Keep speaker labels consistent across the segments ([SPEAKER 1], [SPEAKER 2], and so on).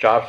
[SPEAKER 1] 4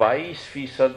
[SPEAKER 1] 22%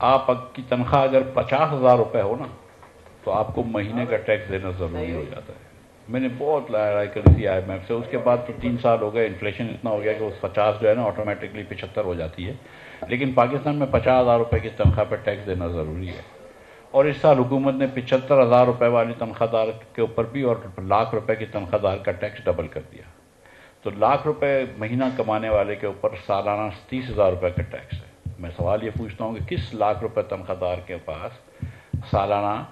[SPEAKER 1] آپ کی تنخواہ اگر 50,000 روپے ہو نا تو آپ کو مہینے کا ٹیکس دینا ضروری ہو جاتا ہے. میں نے بہت رائے کری تھی IMF سے. اس کے بعد تو 3 سال ہو گئے, انفلیشن اتنا ہو گیا کہ اس 50 جو ہے نا آٹومیٹکلی 75 ہو جاتی ہے. لیکن پاکستان میں 50,000 روپے کی تنخواہ پہ ٹیکس دینا ضروری ہے. اور اس سال حکومت نے 75,000 روپے والی تنخواہ دار کے اوپر بھی اور 1,00,000 روپے کی تنخواہ دار کا ٹیکس ڈبل کر دیا. تو 1,00,000 روپے مہینہ کمانے والے کے اوپر سالانہ 30,000 روپے کا ٹیکس ہے. میں سوال یہ پوچھتا ہوں کہ کس 1,00,000 روپے تنخواہ دار کے پاس سالانہ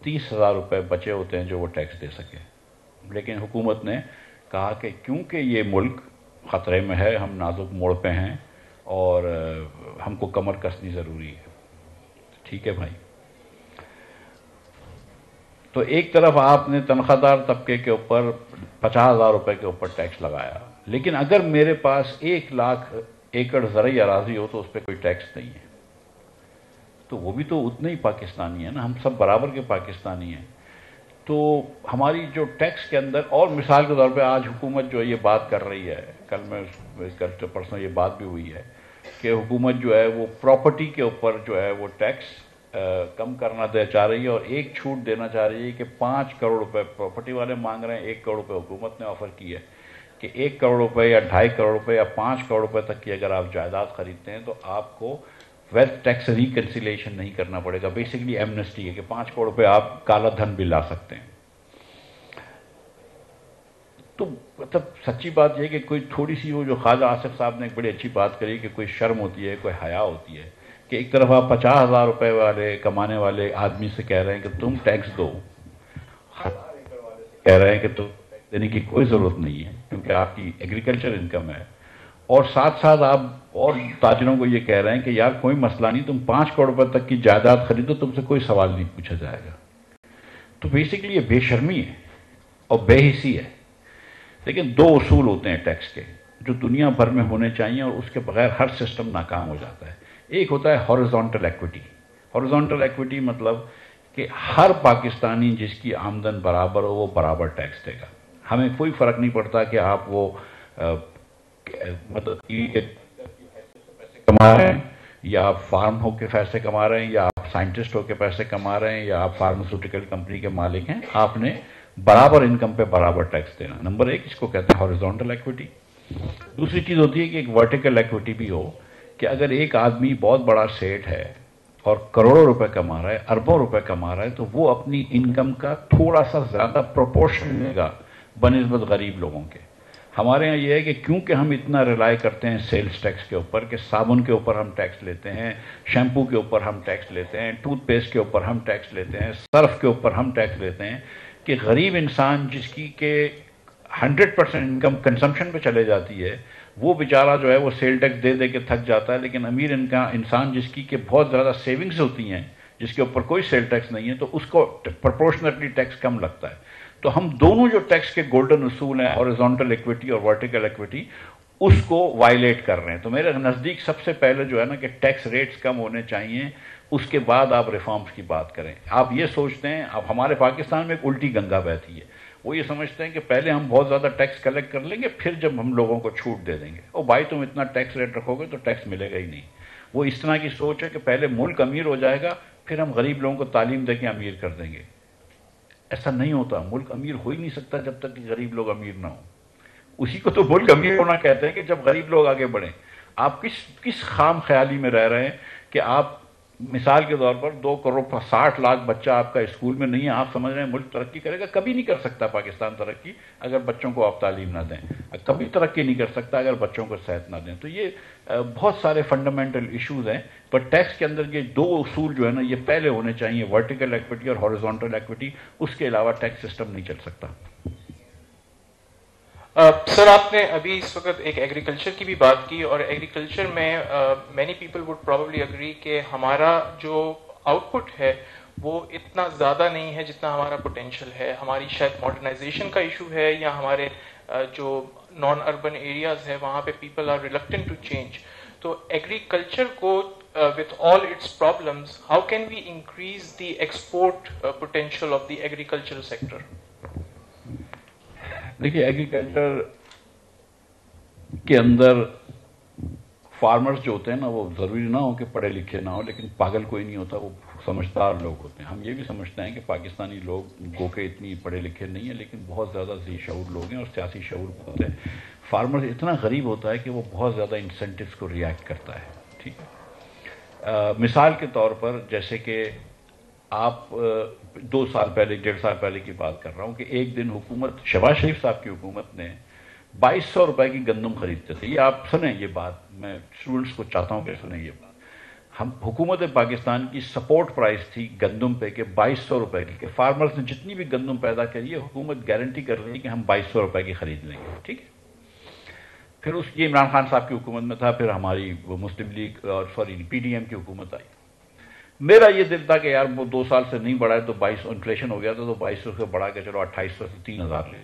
[SPEAKER 1] 30,000 روپے بچے ہوتے ہیں جو وہ ٹیکس دے سکے. لیکن حکومت نے کہا کہ کیونکہ یہ ملک خطرے میں ہے, ہم نازک موڑ پہ ہیں اور ہم کو کمر کسنی ضروری ہے. ٹھیک ہے بھائی. تو ایک طرف آپ نے تنخواہ دار طبقے کے اوپر 50,000 روپے کے اوپر ٹیکس لگایا, لیکن اگر میرے پاس 1,00,000 ایکڑ زرعی اراضی ہو تو اس پہ کوئی ٹیکس نہیں ہے, تو وہ بھی تو اتنے ہی پاکستانی ہے نا, ہم سب برابر کے پاکستانی ہیں. تو ہماری جو ٹیکس کے اندر, اور مثال کے طور پہ آج حکومت جو یہ بات کر رہی ہے, کل پرسوں یہ بات بھی ہوئی ہے کہ حکومت جو ہے وہ پراپرٹی کے اوپر جو ہے وہ ٹیکس کم کرنا چاہ رہی ہے اور ایک چھوٹ دینا چاہ رہی ہے کہ 5 کروڑ روپے پراپرٹی والے مانگ رہے ہیں, 1 کروڑ روپے حکومت نے آفر کی ہے کہ 1 کروڑ روپے یا 2.5 کروڑ روپے یا 5 کروڑ روپے تک کی اگر آپ جائیداد خریدتے ہیں تو آپ کو ویلتھ ٹیکس ریکنسیلیشن نہیں کرنا پڑے گا. بیسکلی ایمنسٹی ہے کہ 5 کروڑ روپے آپ کالا دھن بھی لا سکتے ہیں. تو مطلب سچی بات یہ کہ کوئی تھوڑی سی وہ جو خواجہ آصف صاحب نے ایک بڑی اچھی بات کری کہ کوئی شرم ہوتی ہے, کوئی حیا ہوتی ہے کہ ایک طرف آپ 50,000 روپے والے کمانے والے آدمی سے کہہ رہے ہیں کہ تم ٹیکس دو, کہہ رہے ہیں کہ تم ٹیکس دینے کی کوئی ضرورت نہیں ہے کیونکہ آپ کی ایگریکلچر انکم ہے, اور ساتھ ساتھ آپ اور تاجروں کو یہ کہہ رہے ہیں کہ یار کوئی مسئلہ نہیں, تم 5 کروڑ روپے تک کی جائیداد خریدو, تم سے کوئی سوال نہیں پوچھا جائے گا. تو بیسکلی یہ بے شرمی ہے اور بے حسی ہے. لیکن 2 اصول ہوتے ہیں ٹیکس کے جو دنیا بھر میں ہونے چاہیے اور اس کے بغیر ہر سسٹم ناکام ہو جاتا ہے. ایک ہوتا ہے ہاریزونٹل ایکویٹی. ہاریزونٹل ایکویٹی مطلب کہ ہر پاکستانی جس کی آمدن برابر ہو وہ برابر ٹیکس دے گا. ہمیں کوئی فرق نہیں پڑتا کہ آپ وہ مطلب پیسے کما رہے ہیں یا آپ فارم ہو کے پیسے کما رہے ہیں یا آپ سائنٹسٹ ہو کے پیسے کما رہے ہیں یا آپ فارماسیوٹیکل کمپنی کے مالک ہیں, آپ نے برابر انکم پہ برابر ٹیکس دینا. نمبر 1 اس کو کہتے ہیں ہاریزونٹل ایکویٹی. دوسری چیز ہوتی ہے کہ ایک ورٹیکل ایکویٹی بھی ہو کہ اگر ایک آدمی بہت بڑا سیٹ ہے اور کروڑوں روپے کما رہا ہے, اربوں روپے کما رہا ہے, تو وہ اپنی انکم کا تھوڑا سا زیادہ پروپورشن لے گا بنسبت غریب لوگوں کے. ہمارے ہاں یہ ہے کہ کیونکہ ہم اتنا ریلائی کرتے ہیں سیلز ٹیکس کے اوپر کہ صابن کے اوپر ہم ٹیکس لیتے ہیں, شیمپو کے اوپر ہم ٹیکس لیتے ہیں, ٹوتھ پیسٹ کے اوپر ہم ٹیکس لیتے ہیں, سرف کے اوپر ہم ٹیکس لیتے ہیں, کہ غریب انسان جس کی کہ 100% انکم کنزمپشن پہ چلے جاتی ہے وہ بیچارہ جو ہے وہ سیل ٹیکس دے دے کے تھک جاتا ہے. لیکن امیر انسان جس کی کہ بہت زیادہ سیونگز ہوتی ہیں, جس کے اوپر کوئی سیل ٹیکس نہیں ہے, تو اس کو پرپورشنٹلی ٹیکس کم لگتا ہے. تو ہم دونوں جو ٹیکس کے گولڈن اصول ہیں ہاریزونٹل ایکویٹی اور ورٹیکل ایکویٹی, اس کو وائلیٹ کر رہے ہیں. تو میرے نزدیک سب سے پہلے جو ہے نا کہ ٹیکس ریٹس کم ہونے چاہیے, اس کے بعد آپ ریفارمز کی بات کریں. آپ یہ سوچتے ہیں, اب ہمارے پاکستان میں ایک الٹی گنگا بہتی ہے, وہ یہ سمجھتے ہیں کہ پہلے ہم بہت زیادہ ٹیکس کلیکٹ کر لیں گے پھر جب ہم لوگوں کو چھوٹ دے دیں گے. او بھائی تم اتنا ٹیکس ریٹ رکھو گے تو ٹیکس ملے گا ہی نہیں. وہ اس طرح کی سوچ ہے کہ پہلے ملک امیر ہو جائے گا پھر ہم غریب لوگوں کو تعلیم دے کے امیر کر دیں گے. ایسا نہیں ہوتا. ملک امیر ہو ہی نہیں سکتا جب تک کہ غریب لوگ امیر نہ ہوں. اسی کو تو ملک امیر ہونا کہتے ہیں کہ جب غریب لوگ آگے بڑھیں. آپ کس خام خیالی میں رہ رہے ہیں کہ آپ مثال کے طور پر 2 کروڑ 60 لاکھ بچہ آپ کا اسکول میں نہیں ہے, آپ سمجھ رہے ہیں ملک ترقی کرے گا؟ کبھی نہیں کر سکتا پاکستان ترقی اگر بچوں کو آپ تعلیم نہ دیں. کبھی ترقی نہیں کر سکتا اگر بچوں کو صحت نہ دیں. تو یہ بہت سارے فنڈامنٹل ایشوز ہیں, پر ٹیکس کے اندر یہ 2 اصول جو ہے نا یہ پہلے ہونے چاہیے, ورٹیکل ایکویٹی اور ہاریزونٹل ایکویٹی. اس کے علاوہ ٹیکس سسٹم نہیں چل سکتا.
[SPEAKER 2] سر آپ نے ابھی اس وقت ایک ایگریکلچر کی بھی بات کی, اور ایگریکلچر میں many people would probably agree کہ ہمارا جو آؤٹ پٹ ہے وہ اتنا زیادہ نہیں ہے جتنا ہمارا پوٹینشیل ہے. ہماری شاید ماڈرنائزیشن کا ایشو ہے, یا ہمارے جو نان اربن ایریاز ہے وہاں پہ people are reluctant to change. تو ایگریکلچر کو with all its problems, how can we increase the export potential of the agricultural sector?
[SPEAKER 1] دیکھیے ایگریکلچر کے اندر فارمرز جو ہوتے ہیں نا وہ ضروری نہ ہو کہ پڑھے لکھے نہ ہو، لیکن پاگل کوئی نہیں ہوتا، وہ سمجھدار لوگ ہوتے ہیں. ہم یہ بھی سمجھتے ہیں کہ پاکستانی لوگ گو کہ اتنی پڑھے لکھے نہیں ہیں، لیکن بہت زیادہ ذی شعور لوگ ہیں اور سیاسی شعور ہوتے ہیں. فارمر اتنا غریب ہوتا ہے کہ وہ بہت زیادہ انسینٹیوز کو ریئیکٹ کرتا ہے. ٹھیک ہے، مثال کے طور پر جیسے کہ آپ 2 سال پہلے 1.5 سال پہلے کی بات کر رہا ہوں کہ ایک دن حکومت، شہباز شریف صاحب کی حکومت نے 2200 روپے کی گندم خریدتے تھے. یہ آپ سنیں، یہ بات میں اسٹوڈنٹس کو چاہتا ہوں کہ سنیں یہ بات. ہم حکومت پاکستان کی سپورٹ پرائس تھی گندم پہ کہ 2200 روپے کی، کہ فارمرز نے جتنی بھی گندم پیدا کری ہے حکومت گارنٹی کر رہی ہے کہ ہم 2200 روپے کی خرید لیں گے. ٹھیک ہے، پھر یہ عمران خان صاحب کی حکومت میں تھا، پھر ہماری وہ مسلم لیگ اور پی ڈی ایم کی حکومت آئی. میرا یہ دل تھا کہ یار وہ 2 سال سے نہیں بڑھا ہے تو 2200 انفلیشن ہو گیا تھا، تو 2200 سے بڑھا کے چلو 2800 سے 3000 لے.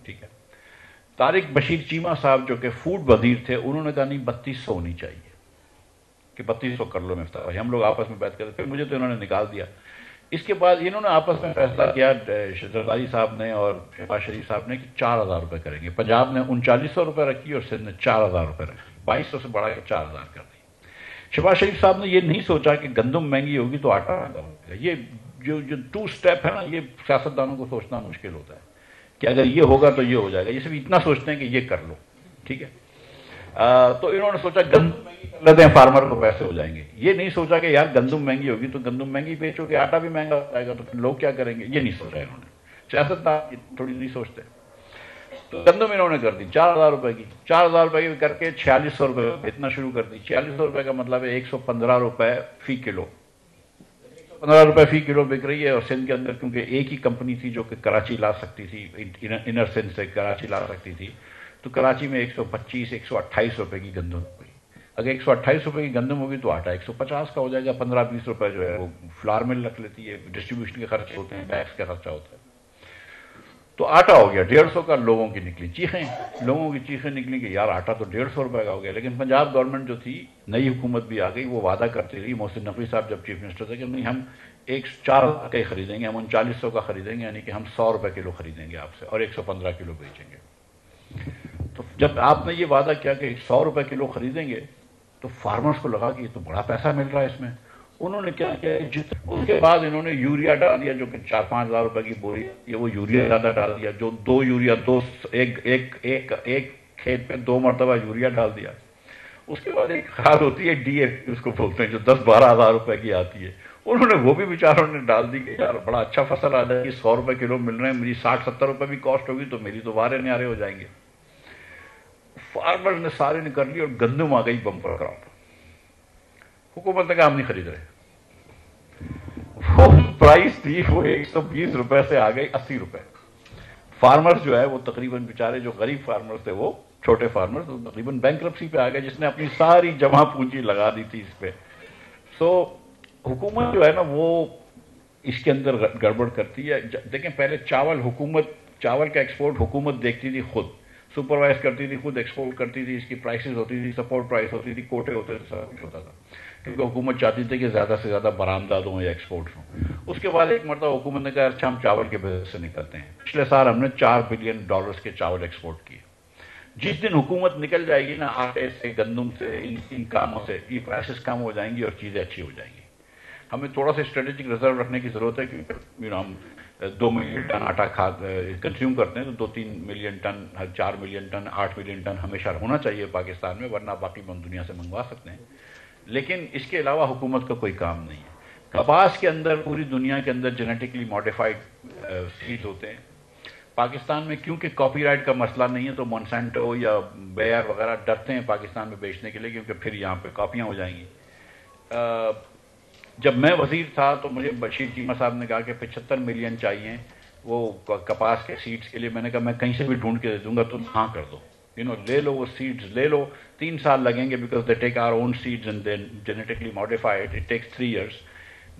[SPEAKER 1] ٹھیک ہے، طارق بشیر چیمہ صاحب جو کہ فوڈ وزیر تھے، انہوں نے کہا نہیں 3200 ہونی چاہیے، کہ 3200 کر لو مفتاح بھائی. ہم لوگ آپس میں بات کرتے، پھر مجھے تو انہوں نے نکال دیا. اس کے بعد انہوں نے آپس میں فیصلہ کیا، زرداری صاحب نے اور شہباز شریف صاحب نے، کہ 4000 روپے کریں گے. پنجاب نے 3900 روپے رکھی اور سندھ نے 4000 روپے رکھی، 2200 سے بڑھا کے 4000 کر دی. شہباز شریف صاحب نے یہ نہیں سوچا کہ گندم مہنگی ہوگی تو آٹا مہنگا ہوگا. یہ جو 2 سٹیپ ہے نا، یہ سیاستدانوں کو سوچنا مشکل ہوتا ہے کہ اگر یہ ہوگا تو یہ ہو جائے گا. یہ صرف اتنا سوچتے ہیں کہ یہ کر لو. ٹھیک ہے، تو انہوں نے سوچا گندم مہنگی کر لیتے ہیں، فارمر کو پیسے ہو جائیں گے. یہ نہیں سوچا کہ یار گندم مہنگی ہوگی تو گندم مہنگی بیچو کہ آٹا بھی مہنگا ہو جائے گا تو پھر لوگ کیا کریں گے. یہ نہیں سوچا انہوں نے. سیاستدان تھوڑی نہیں سوچتے. تو گندم انہوں نے کر دی 4000 روپے کی. 4000 روپے کی کر کے 4600 روپے بیچنا شروع کر دی. 4600 روپے کا مطلب ہے 115 روپے فی کلو. 15 روپے فی کلو بک رہی ہے. اور سندھ کے اندر کیونکہ ایک ہی کمپنی تھی جو کہ کراچی لا سکتی تھی، انر سندھ سے کراچی لا سکتی تھی، تو کراچی میں 125 128 روپے کی گندم ہوگی. اگر 128 روپے کی گندم ہوگی تو آٹا 150 کا ہو جائے گا. 15-20 روپے جو ہے وہ فلار مل رکھ لیتی ہے، ڈسٹریبیوشن کے خرچے ہوتے ہیں، بیگس کا خرچہ ہوتا ہے. تو آٹا ہو گیا 150 کا. لوگوں کی نکلی چیخیں، لوگوں کی چیخیں نکلی کہ یار آٹا تو 150 روپے کا ہو گیا. لیکن پنجاب گورنمنٹ جو تھی، نئی حکومت بھی آ گئی، وہ وعدہ کرتی رہی. محسن نقوی صاحب جب چیف منسٹر تھے کہ نہیں ہم 4,000 کا ہی خریدیں گے، ہم 3900 کا خریدیں گے، یعنی کہ ہم 100 روپے کلو خریدیں گے آپ سے اور 115 کلو بیچیں گے. تو جب آپ نے یہ وعدہ کیا کہ 100 روپے کلو خریدیں گے تو فارمرز کو لگا کہ یہ تو بڑا پیسہ مل رہا ہے اس میں. انہوں نے کیا کیا، اس کے بعد انہوں نے یوریا ڈال دیا جو کہ 4-5 ہزار روپے کی بوری، یہ وہ یوریا زیادہ ڈال دیا. جو 2 یوریا ایک کھیت پہ 2 مرتبہ یوریا ڈال دیا. اس کے بعد ایک کھاد ہوتی ہے ڈی اے پی، اس کو بولتے ہیں، جو 10-12 ہزار روپے کی آتی ہے. انہوں نے وہ بھی بیچاروں نے ڈال دی کہ یار بڑا اچھا فصل آ جائے گی، 100 روپے کلو مل رہے ہیں، میری 60-70 روپے بھی کاسٹ ہوگی تو میری تو وارے نیارے ہو جائیں گے. فارمر نے سارے نے کر لی اور گندم آ گئی بمپر کراپ. حکومت نے کہا ہم نہیں خرید رہے. وہ پرائس تھی وہ 120 روپے سے آ گئی 80 روپے. فارمرز جو ہے وہ تقریباً بیچارے جو غریب فارمرز تھے، وہ چھوٹے فارمرز تقریباً بینکرپسی پہ آ گئے، جس نے اپنی ساری جمع پونجی لگا دی تھی اس پہ. سو حکومت جو ہے نا وہ اس کے اندر گڑبڑ کرتی ہے. دیکھیں پہلے چاول کا ایکسپورٹ حکومت دیکھتی تھی، خود سپروائز کرتی تھی، خود ایکسپورٹ کرتی تھی، اس کی پرائسز ہوتی تھی، سپورٹ پرائس ہوتی تھی، کوٹے ہوتے تھے، سب کچھ ہوتا تھا، کیونکہ حکومت چاہتی تھی کہ زیادہ سے زیادہ برآمدات ہوں یا ایکسپورٹس ہوں. اس کے بعد ایک مرتبہ حکومت نے کہا اچھا ہم چاول کے بزنس سے نکلتے ہیں. پچھلے سال ہم نے $4 بلین کے چاول ایکسپورٹ کیے. جس دن حکومت نکل جائے گی نا آٹے سے، گندم سے، ان کاموں سے، یہ پرائسز کم ہو جائیں گی اور چیزیں اچھی ہو جائیں گی. ہمیں تھوڑا سا اسٹریٹجک ریزرو رکھنے کی ضرورت ہے، کیونکہ ہم 2 ملین ٹن آٹا کنزیوم کرتے ہیں، تو 2-3 million ton, 4 million ton, 8 million ton ہمیشہ ہونا چاہیے پاکستان میں، ورنہ باقی ہم دنیا سے منگوا سکتے ہیں. لیکن اس کے علاوہ حکومت کا کوئی کام نہیں ہے. کپاس کے اندر پوری دنیا کے اندر جینیٹکلی ماڈیفائڈ سیڈ ہوتے ہیں. پاکستان میں کیونکہ کاپی رائٹ کا مسئلہ نہیں ہے تو مونسینٹو یا بیئر وغیرہ ڈرتے ہیں پاکستان میں بیچنے کے لیے، کیونکہ پھر یہاں پہ کاپیاں ہو جائیں گی. جب میں وزیر تھا تو مجھے بشیر چیمہ صاحب نے کہا کہ 75 ملین چاہیے وہ کپاس کے سیڈز کے لیے. میں نے کہا میں کہیں سے بھی ڈھونڈ کے دے دوں گا، تم ہاں کر دو، لے لو وہ سیڈز لے لو. 3 سال لگیں گے because they take our own seeds and then genetically modified. It takes 3 years.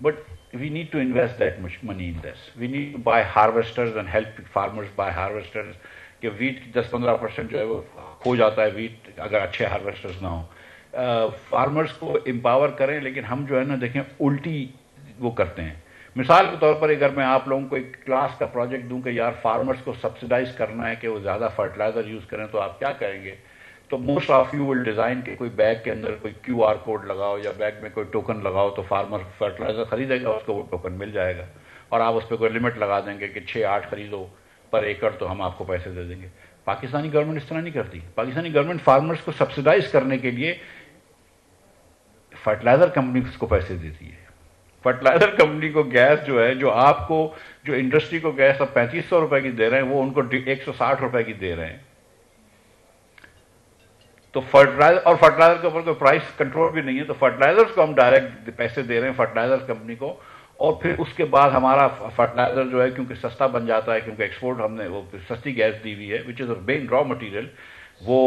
[SPEAKER 1] But we need to invest that much money in this. We need to buy harvesters and help farmers buy harvesters. کہ wait 10-15% جو ہے وہ کھو جاتا ہے wait اگر اچھے ہارویسٹرز نہ ہوں. فارمرز کو امپاور کریں، لیکن ہم جو ہے نا دیکھیں الٹی وہ کرتے ہیں. مثال کے طور پر اگر میں آپ لوگوں کو ایک کلاس کا پروجیکٹ دوں کہ یار فارمرز کو سبسیڈائز کرنا ہے کہ وہ زیادہ فرٹیلائزر یوز کریں تو آپ کیا کریں گے، تو most of you will design کہ کوئی بیگ کے اندر کوئی کیو آر کوڈ لگاؤ یا بیگ میں کوئی ٹوکن لگاؤ تو فارمر فرٹیلائزر خریدے گا، اس کو وہ ٹوکن مل جائے گا، اور آپ اس پہ کوئی لمٹ لگا دیں گے کہ 6-8 خریدو پر ایکڑ تو ہم آپ کو پیسے دے دیں گے. پاکستانی گورنمنٹ اس طرح نہیں کرتی. پاکستانی گورنمنٹ فارمرز کو سبسیڈائز کرنے کے لیے فرٹیلائزر کمپنیز کو پیسے دیتی ہے. فرٹیلائزر کمپنی کو گیس جو ہے، جو آپ کو، جو انڈسٹری کو گیس اب 3500 روپے کی دے رہے ہیں، وہ ان کو 160 روپے کی دے رہے ہیں. تو فرٹیلائزر کے اوپر کوئی پرائس کنٹرول بھی نہیں ہے، تو فرٹیلائزرز کو ہم ڈائریکٹ پیسے دے رہے ہیں فرٹیلائزر کمپنی کو، اور پھر اس کے بعد ہمارا فرٹیلائزر جو ہے کیونکہ سستا بن جاتا ہے، کیونکہ ایکسپورٹ ہم نے وہ سستی گیس دی ہوئی ہے وچ از اے مین را مٹیریل، وہ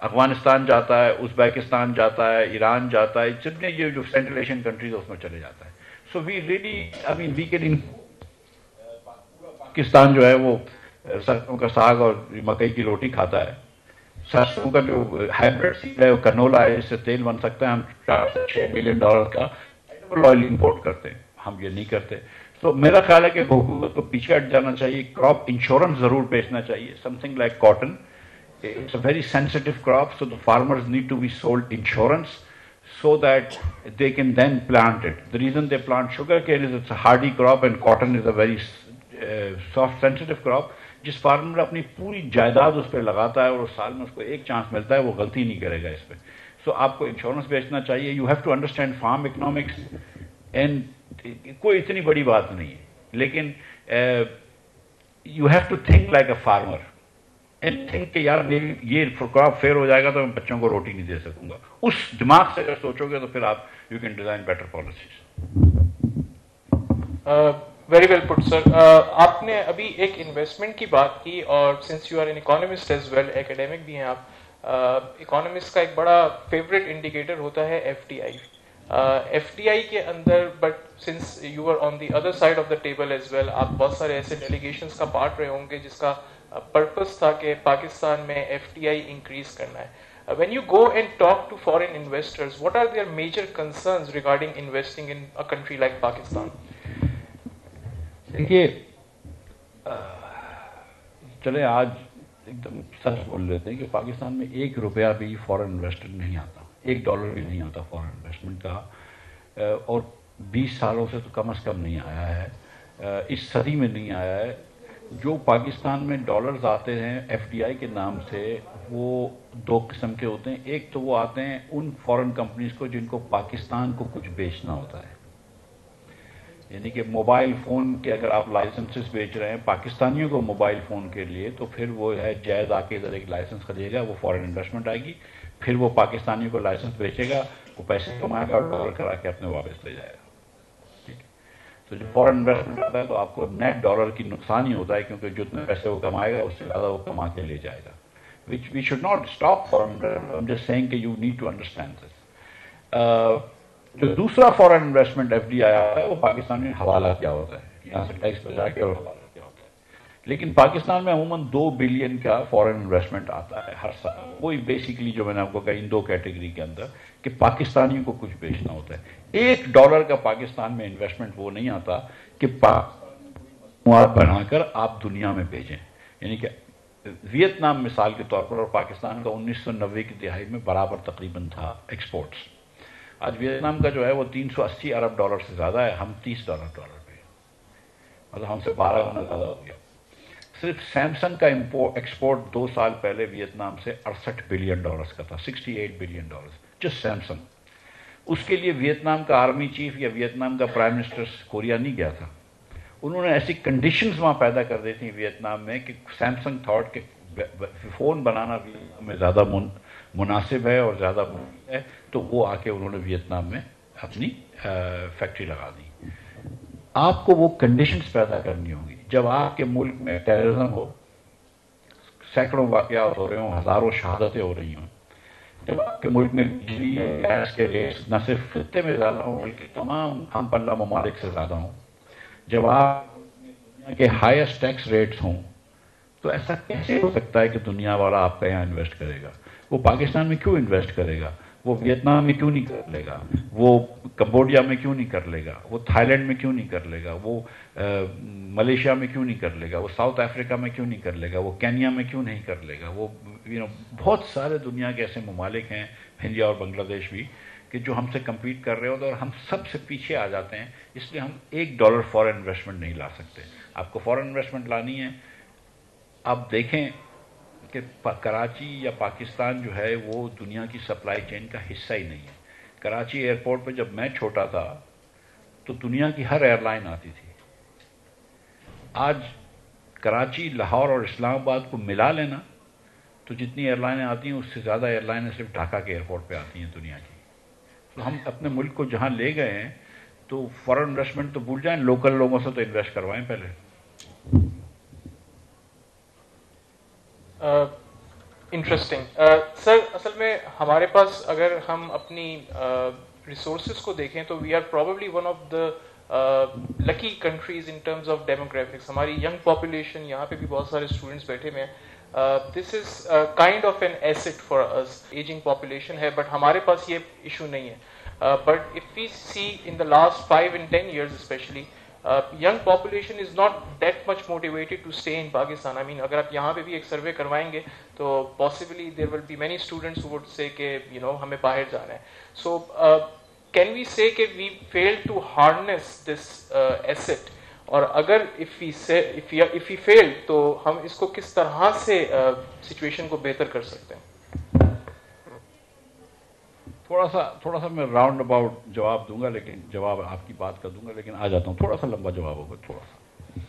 [SPEAKER 1] افغانستان جاتا ہے، ازبیکستان جاتا ہے، ایران جاتا ہے، جتنے یہ جو سینٹرل ایشین کنٹریز اس میں چلے جاتا ہے. So we really we can Pakistan جو ہے وہ سرسوں کا ساگ اور مکئی کی روٹی کھاتا ہے. سرسوں کا جو ہائیبریڈ سیڈ ہے وہ کنولا ہے، اس سے تیل بن سکتا ہے. ہم $4 بلین کا آئل امپورٹ کرتے ہیں، ہم یہ نہیں کرتے. تو میرا خیال ہے کہ حکومت کو پیچھے ہٹ جانا چاہیے. کراپ انشورنس ضرور بیچنا چاہیے، some thing like cotton. It's a very sensitive crop, so the farmers need to be sold insurance so that they can then plant it. The reason they plant sugarcane is it's a hardy crop and cotton is a very soft, sensitive crop. جس farmer اپنی پوری جائیداد اس پہ لگاتا ہے اور سال میں اس کو ایک چانس ملتا ہے، وہ غلطی نہیں کرے گا اس پہ. سو آپ کو انشورنس بیچنا چاہیے. You have to understand farm economics, and کوئی اتنی بڑی بات نہیں ہے، لیکن you have to think like a farmer and think کہ یار میری یہ کراپ فیل ہو جائے گا تو میں بچوں کو روٹی نہیں دے سکوں گا. اس دماغ سے اگر سوچو گے تو پھر آپ you can design better policies.
[SPEAKER 2] Very well put sir. آپ نے ابھی ایک انویسٹمنٹ کی بات کی، اور since you are an economist as well, academic بھی ہیں آپ، اکانومسٹ کا ایک بڑا فیوریٹ انڈیکیٹر ہوتا ہے F D I. F D I کے اندر، but since you are on the other side of the table as well, آپ بہت سارے ایسے ڈیلیگیشنز کا پارٹ رہے ہوں گے جس کا پرپس تھا کہ پاکستان میں ایف ڈی آئی انکریز کرنا ہے. When you go and talk to foreign investors, what are their major concerns regarding investing in a country like Pakistan?
[SPEAKER 1] دیکھیے، چلے آج ایک دم سچ بول لیتے ہیں کہ پاکستان میں $1 بھی فورن انویسٹر نہیں آتا، $1 بھی نہیں آتا فورن انویسٹمنٹ کا، اور 20 سالوں سے تو کم از کم نہیں آیا ہے، اس صدی میں نہیں آیا ہے. جو پاکستان میں ڈالرز آتے ہیں ایف ڈی آئی کے نام سے، وہ 2 قسم کے ہوتے ہیں. ایک تو وہ آتے ہیں ان فورن کمپنیز کو جن کو پاکستان کو کچھ بیچنا ہوتا ہے، یعنی کہ موبائل فون کے اگر آپ لائسنسز بیچ رہے ہیں پاکستانیوں کو موبائل فون کے لیے، تو پھر وہ ہے جائز آ کے ادھر ایک لائسنس خریدے گا، وہ فورن انویسٹمنٹ آئے گی، پھر وہ پاکستانیوں کو لائسنس بیچے گا، وہ پیسے کمائے گا اور ڈالر کرا کے اپنے واپس لے جائے گا. تو جو فورن انویسٹمنٹ ہوتا ہے تو آپ کو نیٹ ڈالر کی نقصان ہی ہوتا ہے، کیونکہ جتنے پیسے وہ کمائے گا اس سے زیادہ وہ کما کے لے جائے گا. which we should not stop foreign investment. I'm just saying کہ you need to understand this. جو دوسرا foreign investment F D I آتا ہے وہ پاکستان میں حوالہ کیا ہوتا ہے، یہاں سے ٹیکس بچا کے اور حوالہ کیا ہوتا ہے. لیکن پاکستان میں عموماً $2 بلین کا فورن انویسٹمنٹ آتا ہے ہر سال. وہی بیسیکلی جو میں نے آپ کو کہا ان 2 کیٹیگری کے اندر کہ پاکستانیوں کو کچھ بیچنا ہوتا ہے. $1 کا پاکستان میں انویسٹمنٹ وہ نہیں آتا کہ مواد بنا کر آپ دنیا میں بھیجیں. یعنی کہ ویتنام مثال کے طور پر اور پاکستان کا 1990 کی دہائی میں برابر تقریباً تھا ایکسپورٹس. آج ویتنام کا جو ہے وہ $380 ارب سے زیادہ ہے، ہم $30 پہ، مطلب ہم سے 12 گنا زیادہ ہو گیا. صرف سیمسنگ کا ایکسپورٹ 2 سال پہلے ویتنام سے $68 بلین کا تھا، $68 بلین جسٹ سیمسنگ. اس کے لیے ویتنام کا آرمی چیف یا ویتنام کا پرائم منسٹر کوریا نہیں گیا تھا. انہوں نے ایسی کنڈیشنز وہاں پیدا کر دی تھیں ویتنام میں کہ سیمسنگ تھاٹ کہ فون بنانا ویتنام میں زیادہ مناسب ہے اور زیادہ ہے، تو وہ آ کے انہوں نے ویتنام میں اپنی فیکٹری لگا دی. آپ کو وہ کنڈیشنز پیدا کرنی ہوں گی. جب آپ کے ملک میں ٹیررزم ہو، سینکڑوں واقعات ہو رہے ہوں، ہزاروں شہادتیں ہو رہی ہوں، جب آپ کے ملک میں بجلی گیس کے ریٹس نہ صرف خطے میں زیادہ ہوں بلکہ تمام ہم پلہ ممالک سے زیادہ ہوں، جب آپ دنیا کے ہائیسٹ ٹیکس ریٹس ہوں، تو ایسا کیسے ہو سکتا ہے کہ دنیا والا آپ کا یہاں انویسٹ کرے گا؟ وہ پاکستان میں کیوں انویسٹ کرے گا؟ وہ ویتنام میں کیوں نہیں کر لے گا, وہ کمبوڈیا میں کیوں نہیں کر لے گا, وہ تھائی لینڈ میں کیوں نہیں کر لے گا, وہ ملیشیا میں کیوں نہیں کر لے گا, وہ ساؤتھ افریقہ میں کیوں نہیں کر لے گا, وہ کینیا میں کیوں نہیں کر لے گا, وہ بہت سارے دنیا کے ایسے ممالک ہیں, انڈیا اور بنگلہ دیش بھی, کہ جو ہم سے کمپیٹ کر رہے ہوتے ہیں اور ہم سب سے پیچھے آ جاتے ہیں. اس لیے ہم $1 فورن انویسٹمنٹ نہیں لا سکتے. آپ کو فورن انویسٹمنٹ لانی ہے, آپ دیکھیں کہ کراچی یا پاکستان جو ہے وہ دنیا کی سپلائی چین کا حصہ ہی نہیں ہے. کراچی ایئرپورٹ پہ جب میں چھوٹا تھا تو دنیا کی ہر ایئر لائن آتی تھی. آج کراچی, لاہور اور اسلام آباد کو ملا لینا تو جتنی ایئر لائنیں آتی ہیں اس سے زیادہ ایئر لائنیں صرف ڈھاکہ کے ایئرپورٹ پہ آتی ہیں دنیا کی. تو ہم اپنے ملک کو جہاں لے گئے ہیں تو فورن انویسٹمنٹ تو بھول جائیں, لوکل لوگوں سے تو انویسٹ کروائیں پہلے.
[SPEAKER 2] انٹرسٹنگ سر, اصل میں ہمارے پاس اگر ہم اپنی ریسورسز کو دیکھیں تو we are probably one of the lucky countries in terms of demographics. ہماری ینگ پاپولیشن, یہاں پہ بھی بہت سارے اسٹوڈنٹس بیٹھے ہوئے ہیں. This is kind of an asset for us. Ageing population ہے بٹ ہمارے پاس یہ ایشو نہیں ہے. But if we see in the last 5 and 10 years especially, young population is not that much motivated to stay in Pakistan. I mean, اگر آپ یہاں پہ بھی ایک سروے کروائیں گے تو possibly there will be many students who would say کہ ہمیں باہر جانا ہے. So can we say کہ we failed to harness this asset, اور اگر if we fail تو ہم اس کو کس طرح سے سچویشن کو بہتر کر سکتے ہیں؟
[SPEAKER 1] تھوڑا سا میں راؤنڈ اباؤٹ جواب دوں گا, لیکن جواب آپ کی بات کا دوں گا, لیکن آ جاتا ہوں, تھوڑا سا لمبا جواب ہوگا. تھوڑا سا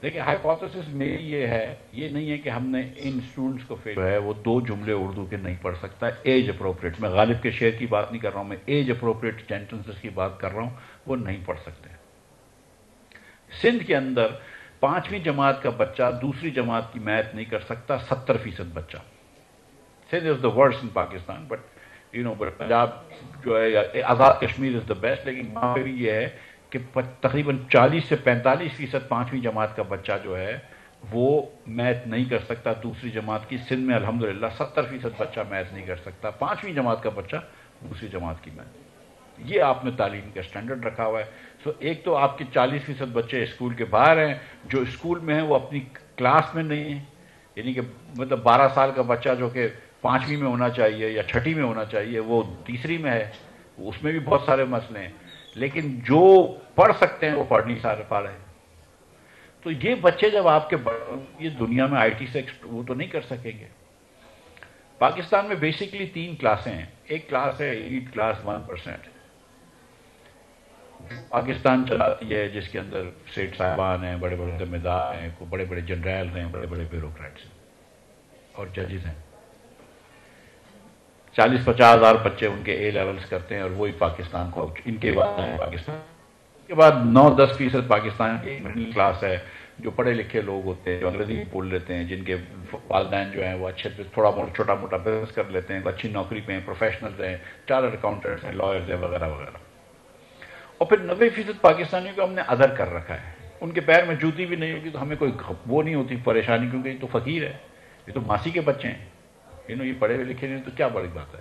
[SPEAKER 1] دیکھیں, ہائپوتھیسس میری یہ ہے, یہ نہیں ہے کہ ہم نے ان اسٹوڈنٹس کو فیل ہے وہ 2 جملے اردو کے نہیں پڑھ سکتا. ایج اپروپریٹ, میں غالب کے شعر کی بات نہیں کر رہا ہوں, میں ایج اپروپریٹ سینٹنسز کی بات کر رہا ہوں, وہ نہیں پڑھ سکتے. سندھ کے اندر 5ویں جماعت کا بچہ دوسری جماعت کی میتھ نہیں کر سکتا, 70% بچہ. Sindh is the worst in Pakistan, but Punjab جو ہے, آزاد کشمیر از دا بیسٹ, لیکن وہاں پہ بھی یہ ہے کہ تقریباً 40 سے 45% 5ویں جماعت کا بچہ جو ہے وہ میتھ نہیں کر سکتا دوسری جماعت کی. سندھ میں الحمدللہ 70% بچہ میتھ نہیں کر سکتا, 5ویں جماعت کا بچہ دوسری جماعت کی میتھ. یہ آپ نے تعلیم کا اسٹینڈرڈ رکھا ہوا ہے. سو ایک تو آپ کے 40% بچے اسکول کے باہر ہیں, جو اسکول میں ہیں وہ اپنی کلاس میں نہیں ہیں. یعنی کہ مطلب 12 سال کا بچہ جو کہ 5ویں میں ہونا چاہیے یا 6ٹھی میں ہونا چاہیے, وہ تیسری میں ہے. اس میں بھی بہت سارے مسئلے ہیں, لیکن جو پڑھ سکتے ہیں وہ پڑھ نہیں پا رہے. تو یہ بچے جب آپ کے یہ دنیا میں IT سے وہ تو نہیں کر سکیں گے. پاکستان میں بیسکلی 3 کلاسیں ہیں. ایک کلاس ہے ایلیٹ کلاس 1%, پاکستان چلاتی ہے, جس کے اندر سیٹ صاحبان ہیں, بڑے بڑے ذمہ دار ہیں, بڑے بڑے جنرل ہیں, بڑے بڑے بیوروکریٹس ہیں اور ججز ہیں. 40-50 ہزار بچے ان کے A لیولز کرتے ہیں, اور وہی پاکستان کو ان کے بعد پاکستان کے بعد 9-10% پاکستان کی مڈل کلاس ہے, جو پڑھے لکھے لوگ ہوتے ہیں, جو انگریزی بول لیتے ہیں, جن کے والدین جو ہیں وہ اچھے تھوڑا چھوٹا موٹا بزنس کر لیتے ہیں, اچھی نوکری پہ ہیں, پروفیشنلز ہیں, چارٹرڈ اکاؤنٹنٹس ہیں, لائرز ہیں, وغیرہ وغیرہ. اور پھر 90% پاکستانیوں کو ہم نے ادر کر رکھا ہے. ان کے پیر میں جوتی بھی نہیں ہوگی تو ہمیں کوئی وہ نہیں ہوتی پریشانی, کیونکہ یہ تو فقیر ہے, یہ تو ماسی کے بچے ہیں, یہ پڑھے ہوئے لکھے نہیں, تو کیا بڑی بات ہے.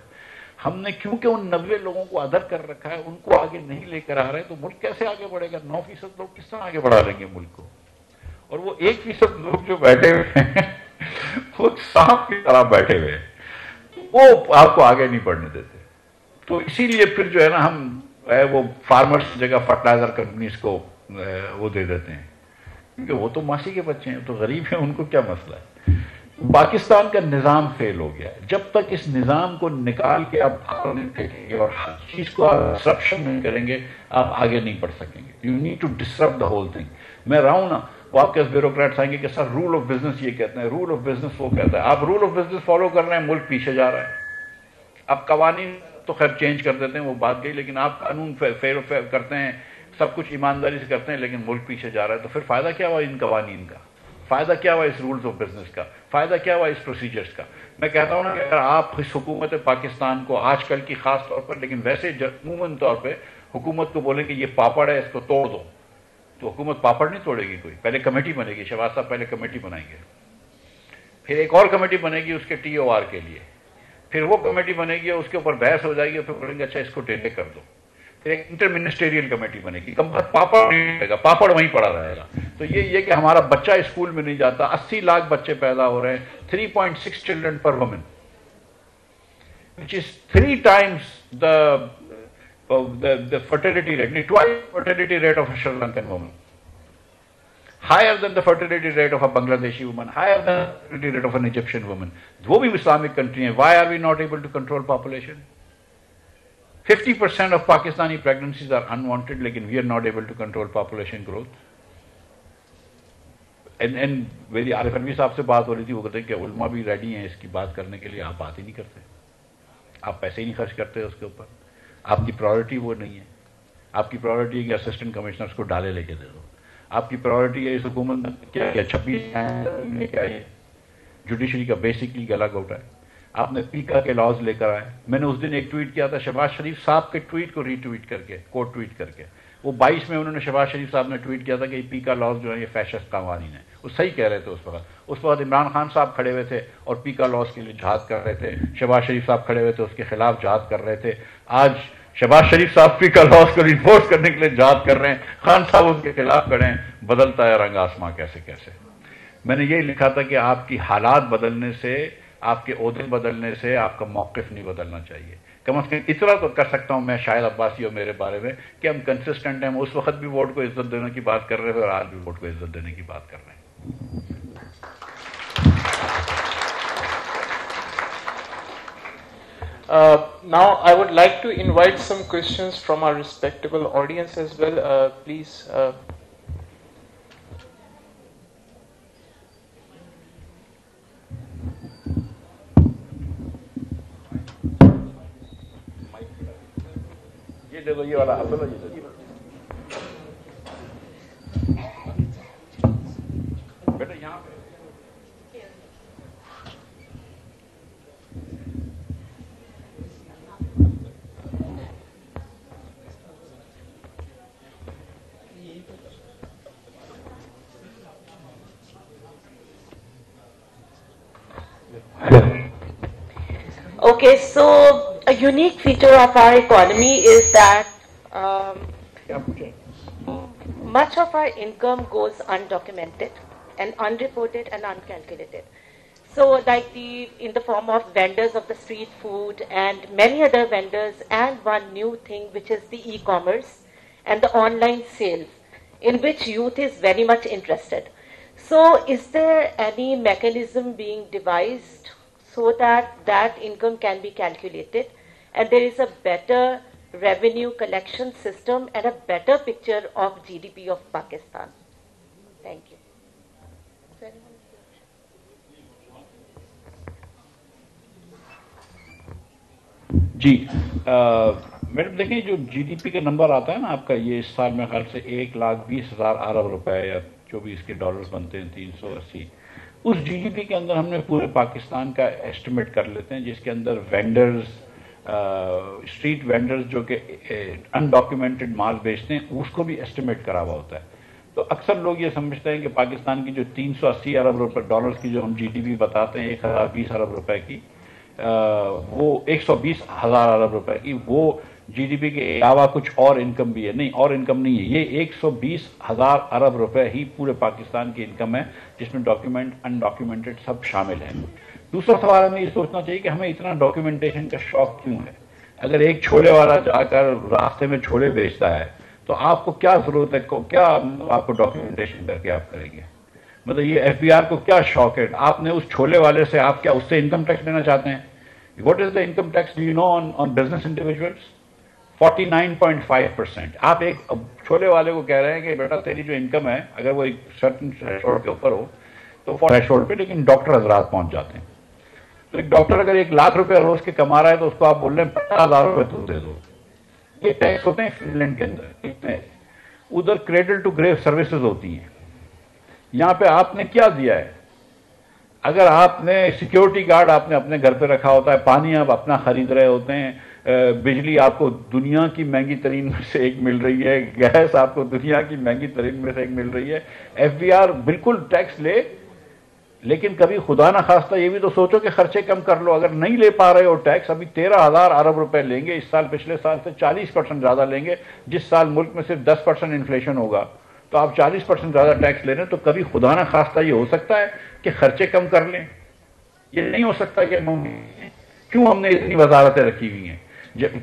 [SPEAKER 1] ہم نے کیونکہ ان 90 لوگوں کو ادر کر رکھا ہے, ان کو آگے نہیں لے کر آ رہے, تو ملک کیسے آگے بڑھے گا؟ 9% لوگ کس طرح آگے بڑھا لیں گے ملک کو؟ اور وہ 1% لوگ جو بیٹھے ہوئے ہیں وہ سانپ کی طرح بیٹھے ہوئے ہیں, وہ آپ کو آگے نہیں بڑھنے دیتے. تو اسی لیے پھر جو ہے نا ہم وہ فارمرز کی جگہ فرٹیلائزر کمپنیز کو وہ دے دیتے ہیں, کیونکہ وہ تو ماسی کے بچے ہیں, تو غریب ہیں, ان کو کیا مسئلہ ہے. پاکستان کا نظام فیل ہو گیا. جب تک اس نظام کو نکال کے آپ پھینکیں گے اور ہر چیز کو آپ ڈسرپشن نہیں کریں گے, آپ آگے نہیں بڑھ سکیں گے. You need to disrupt the whole thing. میں رہا ہوں نا, وہ آپ کے بیوروکریٹس آئیں گے کہ سر رول آف بزنس یہ کہتے ہیں, رول آف بزنس وہ کہتا ہے. آپ رول آف بزنس فالو کر رہے ہیں, ملک پیچھے جا رہا ہے. آپ قوانین تو خیر چینج کر دیتے ہیں, وہ بات گئی, لیکن آپ قانون کرتے ہیں, سب کچھ ایمانداری سے کرتے ہیں, لیکن ملک پیچھے جا رہا ہے. تو پھر فائدہ کیا ہوا ان قوانین کا؟ فائدہ کیا ہوا اس رولز آف بزنس کا؟ فائدہ کیا ہوا اس پروسیجرز کا؟ میں کہتا ہوں نا کہ اگر آپ اس حکومت پاکستان کو آج کل کی خاص طور پر, لیکن ویسے عموماً طور پہ حکومت کو بولیں کہ یہ پاپڑ ہے, اس کو توڑ دو, تو حکومت پاپڑ نہیں توڑے گی. کوئی پہلے کمیٹی بنے گی, شہباز صاحب پہلے کمیٹی بنائیں گے, پھر ایک اور کمیٹی بنے گی اس کے TOR کے لیے, پھر وہ کمیٹی بنے گی، اس کے اوپر بحث ہو جائے گی، پھر بولیں گے اچھا اس کو ڈیلے کر دو، پھر ایک انٹر منسٹریل کمیٹی بنے گی، پاپڑ نہیں رہے گا، پاپڑ وہیں پڑا رہے گا. تو یہ کہ ہمارا بچہ اسکول میں نہیں جاتا، 80 لاکھ بچے پیدا ہو رہے ہیں، 3.6 children per woman, which is 3 times the fertility rate, twice fertility rate of a Sri Lankan woman, higher than the fertility rate of a Bangladeshi woman, higher than the fertility rate of an Egyptian woman. وہ بھی Islamic country ہیں. Why are we not able to control population? 50% of Pakistani pregnancies are unwanted, لیکن we are not able to control population growth. And میری عارف انوی صاحب سے بات ہو رہی تھی، وہ کہتے ہیں کہ علماء بھی ریڈی ہیں اس کی بات کرنے کے لیے، آپ بات ہی نہیں کرتے، آپ پیسے ہی نہیں خرچ کرتے اس کے اوپر، آپ کی پرائورٹی وہ نہیں ہے. آپ کی پرائورٹی ہے کہ اسسٹنٹ کمشنرس کو ڈالے لے کے دے دو. آپ کی پرائورٹی ہے اس حکومت نے کیا کیا 26 کیا ہے، جوڈیشری کا بیسکلی گلا گھوٹا ہے. آپ نے پیکا کے لاز لے کر آئے. میں نے اس دن ایک ٹویٹ کیا تھا شہباز شریف صاحب کے ٹویٹ کو ری ٹویٹ کر کے، کوٹ ٹویٹ کر کے. وہ 22 میں انہوں نے شہباز شریف صاحب نے ٹویٹ کیا تھا کہ یہ پیکا لاز جو ہے یہ فیشسٹ قوانین ہیں. وہ صحیح کہہ رہے تھے اس وقت عمران خان صاحب کھڑے ہوئے تھے اور پیکا لاز کے لیے جہاد کر رہے تھے، شہباز شریف صاحب کھڑے ہوئے تھے اس کے خلاف جہاد کر رہے تھے. آج شہباز شریف صاحب پیکا لاز کو انفورس کرنے کے لیے جہاد کر رہے ہیں، خان صاحب ان کے خلاف کھڑے ہیں. بدلتا ہے رنگ آسماں کیسے کیسے. میں نے یہی لکھا تھا کہ آپ کی حالات بدلنے سے، آپ کے عہدے بدلنے سے آپ کا موقف نہیں بدلنا چاہیے. کم از کم اتنا تو کر سکتا ہوں میں شاہد عباسی اور میرے بارے میں کہ ہم کنسسٹنٹ ہیں. اس وقت بھی ووٹ کو عزت دینے کی بات کر رہے تھے اور آج بھی ووٹ کو عزت دینے کی بات کر رہے ہیں.
[SPEAKER 2] Now I would like to invite some questions from our respectable audience as well. Please.
[SPEAKER 1] یہ والا حاصل ہے بیٹا یہاں پہ.
[SPEAKER 3] Okay, so a unique feature of our economy is that much of our income goes undocumented and unreported and uncalculated. So like in the form of vendors of the street food and many other vendors, and one new thing which is the e-commerce and the online sales in which youth is very much interested. So is there any mechanism being devised so that that income can be calculated and there is a better revenue collection system and a better picture of GDP of Pakistan? Thank you.
[SPEAKER 1] جی madam دیکھیں جو G D P کا number آتا ہے نا آپ کا، یہ اس سال میں خیال سے 1,20,000 ارب روپے یا جو بھی اس کے ڈالرز بنتے ہیں 380. اس جی ڈی پی کے اندر ہم نے پورے پاکستان کا ایسٹیمیٹ کر لیتے ہیں، جس کے اندر وینڈرز، اسٹریٹ وینڈرز جو کہ انڈاکیومنٹڈ مال بیچتے ہیں اس کو بھی ایسٹیمیٹ کرا ہوا ہوتا ہے. تو اکثر لوگ یہ سمجھتے ہیں کہ پاکستان کی جو 380 ارب روپے ڈالرز کی جو ہم جی ڈی پی بتاتے ہیں 1,020 ارب روپے کی، وہ 120,000 ارب روپے کی، وہ جی ڈی پی کے علاوہ کچھ اور انکم بھی ہے. نہیں، اور انکم نہیں ہے، یہ 120,000 ارب روپے ہی پورے پاکستان کی انکم ہے، جس میں ڈاکیومنٹ انڈاکیومنٹڈ سب شامل ہیں. دوسرا سوال ہمیں یہ سوچنا چاہیے کہ ہمیں اتنا ڈاکیومنٹیشن کا شوق کیوں ہے. اگر ایک چھولے والا جا کر راستے میں چھولے بیچتا ہے تو آپ کو کیا ضرورت ہے، کیا آپ کو ڈاکیومنٹیشن کر کے آپ کریں گے؟ مطلب یہ ایف بی آر کو کیا شوق ہے؟ آپ نے اس چھولے والے سے آپ کیا اس سے انکم ٹیکس لینا چاہتے ہیں؟ What is the income tax do you know on business individuals? 49.5%. آپ ایک چھولے والے کو کہہ رہے ہیں کہ بیٹا تیری جو انکم ہے اگر وہ ایک سرٹن تھریشولڈ کے اوپر ہو تو تھریشولڈ پہ، لیکن ڈاکٹر حضرات پہنچ جاتے ہیں. تو ایک ڈاکٹر اگر 1,00,000 روپے روز کے کما رہا ہے تو اس کو آپ بول رہے ہیں 50,000 روپے تو دے دو. یہ ٹیکس ہوتے ہیں فن لینڈ کے اندر. ادھر کریڈل ٹو گریو سروسز ہوتی ہیں. یہاں پہ آپ نے کیا دیا ہے؟ اگر آپ نے سیکیورٹی گارڈ آپ نے اپنے گھر پہ رکھا ہوتا ہے، پانی آپ اپنا خرید رہے ہوتے ہیں، بجلی آپ کو دنیا کی مہنگی ترین میں سے ایک مل رہی ہے، گیس آپ کو دنیا کی مہنگی ترین میں سے ایک مل رہی ہے، ایف بی آر بالکل ٹیکس لے لیکن کبھی خدا نہ خواستہ یہ بھی تو سوچو کہ خرچے کم کر لو. اگر نہیں لے پا رہے ہو ٹیکس, ابھی 13,000 ارب روپے لیں گے اس سال, پچھلے سال سے 40% زیادہ لیں گے. جس سال ملک میں صرف 10% انفلیشن ہوگا تو آپ 40% زیادہ ٹیکس لے رہے ہیں, تو کبھی خدا نہ خواستہ یہ ہو سکتا ہے کہ خرچے کم کر لیں؟ یہ نہیں ہو سکتا. کہ کیوں ہم نے اتنی وزارتیں رکھی ہوئی ہیں,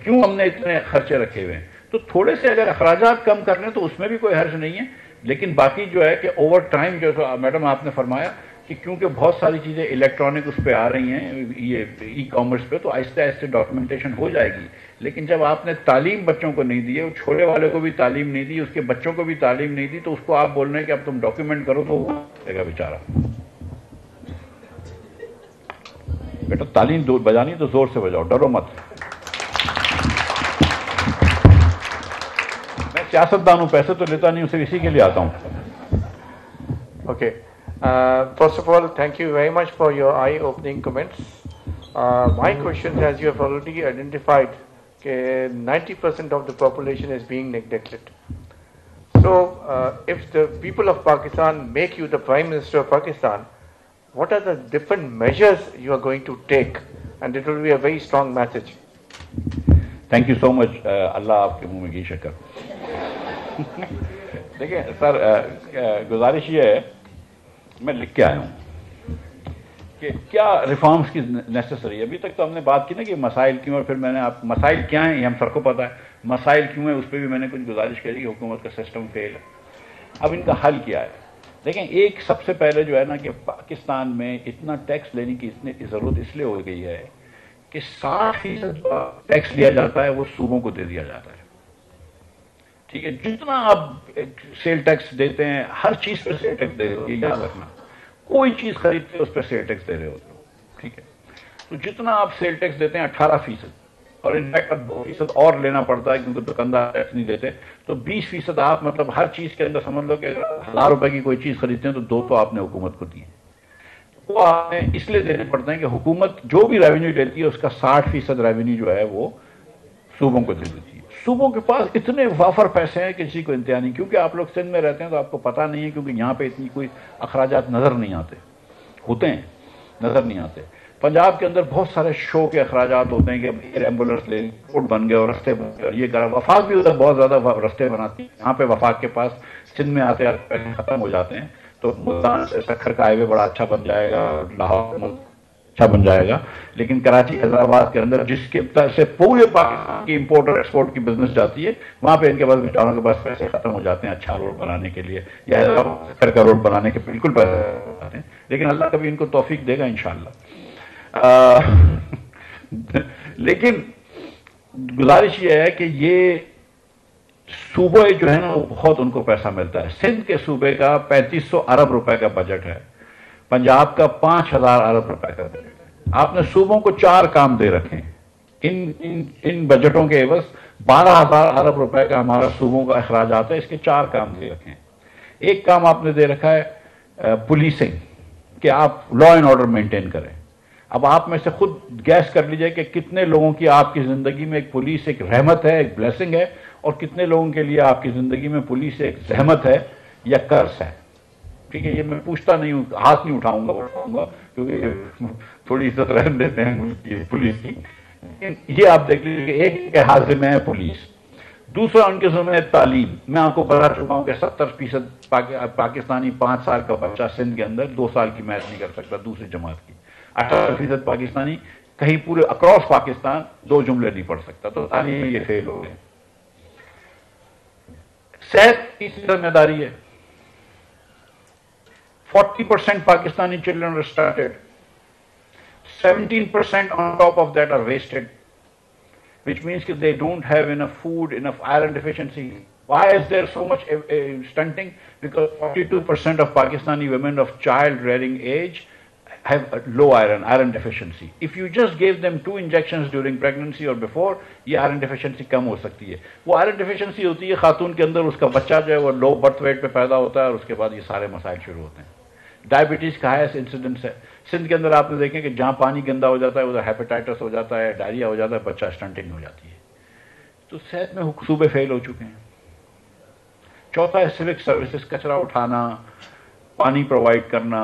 [SPEAKER 1] کیوں ہم نے اتنے خرچے رکھے ہوئے ہیں؟ تو تھوڑے سے اگر اخراجات کم کر لیں تو اس میں بھی کوئی حرج نہیں ہے. لیکن باقی جو ہے کہ اوور ٹائم, جو میڈم آپ نے فرمایا کہ کیونکہ بہت ساری چیزیں الیکٹرانک اس پہ آ رہی ہیں, یہ ای کامرس پہ, تو آہستہ آہستہ ڈاکیومنٹیشن ہو جائے گی. لیکن جب آپ نے تعلیم بچوں کو نہیں دی ہے, چھوڑے والے کو بھی تعلیم نہیں دی, اس کے بچوں کو بھی تعلیم نہیں دی, تو اس کو آپ بول رہے ہیں کہ اب تم ڈاکیومنٹ کرو, تو وہ کرے گا بیچارہ. بیٹا تعلیم بجانی تو زور سے بجاؤ, ڈرو مت. میں سیاستدان ہوں, پیسے تو لیتا نہیں ہوں, صرف اسی کے لیے آتا ہوں.
[SPEAKER 4] Okay. First of all, thank you very much for your eye-opening comments. My question, as you have already identified, that 90% of the population is being neglected. So, if the people of Pakistan make you the Prime Minister of Pakistan, what are the different measures you are going to take? And it will be a very strong message.
[SPEAKER 1] Thank you so much. اللہ آپ کے منہ میں گھی شکر. دیکھیں سر, گزارش یہ ہے, میں لکھ کے آیا ہوں کہ کیا ریفارمز کی نیسیسری ہے. ابھی تک تو ہم نے بات کی نا کہ مسائل کیوں, اور پھر میں نے آپ مسائل کیا ہیں یہ ہم سب کو پتہ ہے, مسائل کیوں ہیں اس پہ بھی میں نے کچھ گزارش کری کہ حکومت کا سسٹم فیل ہے. اب ان کا حل کیا ہے. دیکھیں ایک سب سے پہلے جو ہے نا کہ پاکستان میں اتنا ٹیکس لینے کی ضرورت اس لیے ہو گئی ہے کہ 60% ٹیکس لیا جاتا ہے وہ صوبوں کو دے دیا جاتا ہے. ٹھیک ہے, جتنا آپ سیل ٹیکس دیتے ہیں, ہر چیز پہ سیل ٹیکس دے رہے ہو, یہ یاد رکھنا. کوئی چیز خریدتے اس پہ سیل ٹیکس دے رہے ہوتے ہو. ٹھیک ہے, تو جتنا آپ سیل ٹیکس دیتے ہیں 18%, اور انفیکٹ اب 2% اور لینا پڑتا ہے کیونکہ دکاندار ٹیکس نہیں دیتے, تو 20% آپ مطلب ہر چیز کے اندر سمجھ لو کہ 1000 روپے کی کوئی چیز خریدتے ہیں تو 2 تو آپ نے حکومت کو دیے. وہ آپ نے اس لیے دینے پڑتے ہیں کہ حکومت جو بھی ریونیو لیتی ہے اس کا 60% ریونیو جو ہے وہ صوبوں کو دے دیتی ہے. صوبوں کے پاس اتنے وافر پیسے ہیں کہ کسی کو انتہا نہیں. کیونکہ آپ لوگ سندھ میں رہتے ہیں تو آپ کو پتہ نہیں ہے, کیونکہ یہاں پہ اتنی کوئی اخراجات نظر نہیں آتے, ہوتے ہیں نظر نہیں آتے. پنجاب کے اندر بہت سارے شو کے اخراجات ہوتے ہیں کہ ایئر ایمبولینس لے, روڈ بن گئے اور رستے بن گئے, اور یہ کرا. وفاق بھی ادھر بہت زیادہ رستے بناتی ہے. یہاں پہ وفاق کے پاس سندھ میں آتے پیسے ختم ہو جاتے ہیں, تو ملتان سے سکھر کا ہائی وے بڑا اچھا بن جائے گا, لاہور اچھا بن جائے گا. لیکن کراچی حیدرآباد کے اندر جس کے سے پورے پاکستان کی امپورٹ اور ایکسپورٹ کی بزنس جاتی ہے, وہاں پہ ان کے پاس بیچاروں کے پاس پیسے ختم ہو جاتے ہیں اچھا روڈ بنانے کے لیے, یا حیدرآباد سکھر کا روڈ بنانے کے بالکل پیسے آتے ہیں. لیکن اللہ کبھی ان کو توفیق دے گا انشاءاللہ. لیکن گزارش یہ ہے کہ یہ صوبے جو ہے نا وہ بہت ان کو پیسہ ملتا ہے. سندھ کے صوبے کا 3500 ارب روپے کا بجٹ ہے, پنجاب کا 5000 ارب روپے کا بجٹ ہے. آپ نے صوبوں کو 4 کام دے رکھے ہیں. ان بجٹوں کے عوض 12000 ارب روپے کا ہمارا صوبوں کا اخراجات ہے, اس کے 4 کام دے رکھے ہیں. ایک کام آپ نے دے رکھا ہے پولیسنگ, کہ آپ لا اینڈ آرڈر مینٹین کریں. اب آپ میں سے خود گیس کر لیجئے کہ کتنے لوگوں کی آپ کی زندگی میں ایک پولیس ایک رحمت ہے, ایک بلیسنگ ہے, اور کتنے لوگوں کے لیے آپ کی زندگی میں پولیس ایک زحمت ہے یا قرض ہے. ٹھیک ہے, یہ میں پوچھتا نہیں ہوں, ہاتھ نہیں اٹھاؤں گا کیونکہ تھوڑی عزت رہن دیتے ہیں پولیس کی. یہ آپ دیکھ لیجیے کہ ایک کے ہاتھ میں ہے پولیس, دوسرا ان کے ذمہ ہے تعلیم. میں آپ کو بتا چکا ہوں کہ 70% پاکستانی 5 سال کا بچہ سندھ کے اندر 2 سال کی میتھ نہیں کر سکتا دوسری جماعت کی. 18% پاکستانی کہیں پورے اکراس پاکستان 2 جملے نہیں پڑھ سکتا. تو تعلیم یہ فیل ہو گئے. صحت کی ذمہ داری ہے. 40% Pakistani children are started. 17% on top of that are wasted, which means that they don't have enough food, enough iron deficiency. Why is there so much stunting? Because 42% of Pakistani women of child-rearing age have a low iron deficiency. If you just gave them 2 injections during pregnancy or before, یہ iron deficiency کم ہو سکتی ہے. وہ iron deficiency ہوتی ہے خاتون کے اندر, اس کا بچہ جو ہے وہ لو برتھ ویٹ پہ پیدا ہوتا ہے, اور اس کے بعد یہ سارے مسائل شروع ہوتے ہیں. ڈائبٹیز کا ہائیسٹ انسیڈنس ہے سندھ کے اندر. آپ نے دیکھیں کہ جہاں پانی گندا ہو جاتا ہے ادھر ہیپیٹائٹس ہو جاتا ہے, ڈائریا ہو جاتا ہے, بچہ اسٹنٹنگ ہو جاتی ہے. تو صحت میں صوبے فیل ہو چکے ہیں. چوتھا ہے سیوک سروسز, کچرا اٹھانا, پانی پرووائڈ کرنا,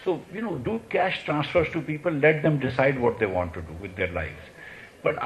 [SPEAKER 1] So, do cash transfers to people, let them decide what they want to do with their lives. But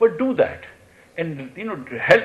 [SPEAKER 1] But do that and help.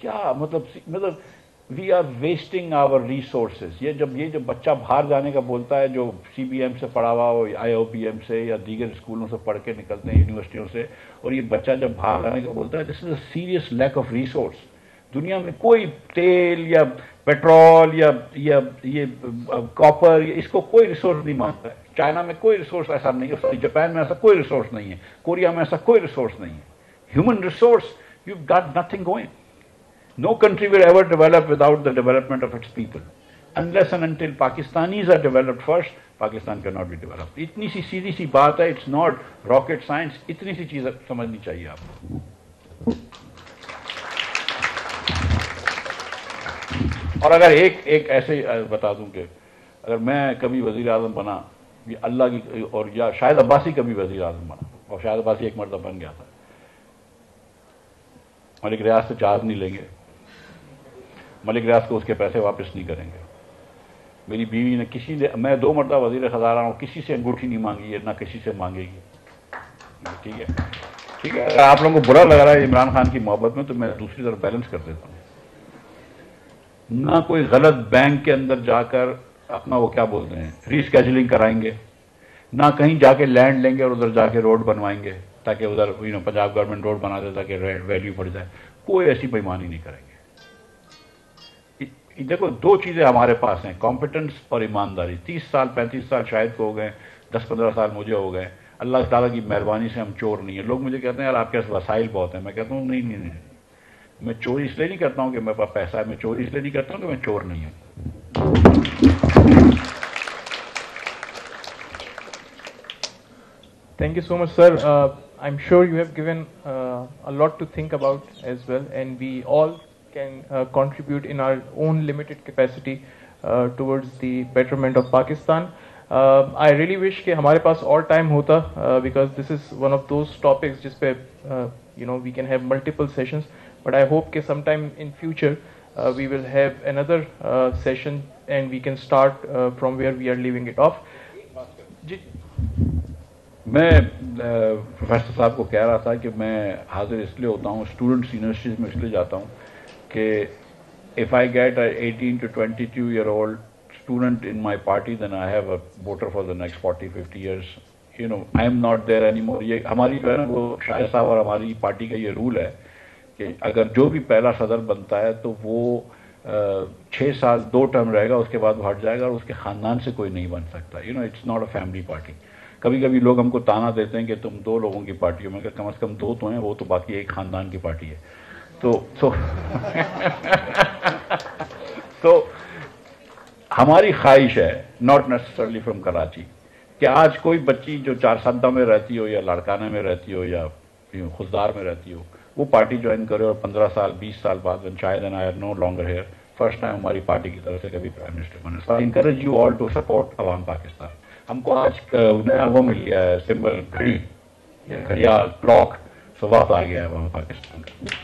[SPEAKER 1] کیا مطلب we are wasting our resources. یہ جو بچہ باہر جانے کا بولتا ہے, جو سی بی ایم سے پڑھا ہوا ہو, آئی او بی ایم سے یا دیگر اسکولوں سے پڑھ کے نکلتے ہیں, یونیورسٹیوں سے, اور یہ بچہ جب باہر جانے کا بولتا ہے, this is a serious lack of resource. دنیا میں کوئی تیل یا پیٹرول یا یہ کاپر, اس کو کوئی ریسورس نہیں مانگتا ہے. چائنا میں کوئی ریسورس ایسا نہیں ہے, جاپان میں ایسا کوئی ریسورس نہیں ہے, کوریا میں ایسا کوئی ریسورس نہیں ہے. Human resource, you got nothing going. No country will ever develop without the development of its people. Unless and until Pakistanis are developed first, Pakistan cannot be developed. اتنی سی سیدھی سی بات ہے, it's not rocket science. اتنی سی چیز سمجھنی چاہیے آپ کو. اور اگر ایک ایسے بتا دوں کہ اگر میں کبھی وزیر اعظم بنا, یہ اللہ کی, اور یا شاید عباسی کبھی وزیر اعظم بنا, اور شاید عباسی ایک مرتبہ بن گیا تھا, ملک ریاض سے چارج نہیں لیں گے, ملک ریاض کو اس کے پیسے واپس نہیں کریں گے. میری بیوی نے میں 2 مرتبہ وزیر خزانہ ہوں, کسی سے انگوٹھی نہیں مانگی ہے, نہ کسی سے مانگے گی. ٹھیک ہے, اگر آپ لوگوں کو برا لگ رہا ہے عمران خان کی محبت میں, تو میں دوسری طرف بیلنس کر دیتا ہوں. نہ کوئی غلط بینک کے اندر جا کر اپنا وہ کیا بولتے ہیں ریسکیجولنگ کرائیں گے, نہ کہیں جا کے لینڈ لیں گے اور ادھر جا کے روڈ بنوائیں گے تاکہ ادھر پنجاب گورنمنٹ روڈ بنا دے تاکہ ویلیو بڑھ جائے. کوئی ایسی بےایمانی نہیں کریں گے. دیکھو 2 چیزیں ہمارے پاس ہیں, کمپیٹنس اور ایمانداری. 30 سال 35 سال شاید کو ہو گئے, 10-15 سال مجھے ہو گئے. اللہ تعالیٰ کی مہربانی سے ہم چور نہیں ہیں. لوگ مجھے کہتے ہیں یار آپ کے پاس وسائل بہت ہیں. میں کہتا ہوں نہیں, میں چوری اس لیے نہیں کرتا ہوں کہ میرے پاس پیسہ ہے, میں چوری اس لیے نہیں کرتا ہوں کہ میں چور نہیں ہوں.
[SPEAKER 2] Thank you so much, sir. I'm sure you have given a lot to think about as well, and we all can contribute in our own limited capacity towards the betterment of Pakistan. I really wish کہ ہمارے پاس اور time ہوتا, because this is one of those topics جس پہ we can have multiple sessions, but I hope کہ sometime in future we will have another session and we can start from where we are leaving it off.
[SPEAKER 1] میں professor صاحب کو کہہ رہا تھا کہ میں حاضر اس لیے ہوتا ہوں اسٹوڈنٹس یونیورسٹیز میں, اس لیے جاتا ہوں کہ if I get a 18 to 22-year-old student in my party, then I have a voter for the next 40-50 years. I am not there anymore. یہ ہماری جو ہے نا وہ شاہ صاحب اور ہماری پارٹی کا یہ رول ہے کہ اگر جو بھی پہلا صدر بنتا ہے تو وہ 6 سال 2 ٹرم رہے گا, اس کے بعد وہ ہٹ جائے گا, اور اس کے خاندان سے کوئی نہیں بن سکتا. It's not a family party. کبھی کبھی لوگ ہم کو تانا دیتے ہیں کہ تم 2 لوگوں کی پارٹی ہو. میں کہ کم از کم 2 تو ہیں, وہ تو باقی ایک خاندان کی پارٹی ہے. تو ہماری خواہش ہے, ناٹ نیسسرلی فرام کراچی, کہ آج کوئی بچی جو 4 میں رہتی ہو یا لاڑکانہ میں رہتی ہو یا خضدار میں رہتی ہو, وہ پارٹی جوائن کرے, اور 15 سال 20 سال بعد شاید I are no longer here, first time ہماری پارٹی کی طرف سے کبھی پرائم منسٹر بنے. So I encourage you all to support عوام پاکستان. ہم کو آج نیا وہ مل گیا ہے سمبل گھڑی یا گھڑیال کلاک, سو وقت آ گیا ہے عوام پاکستان کا.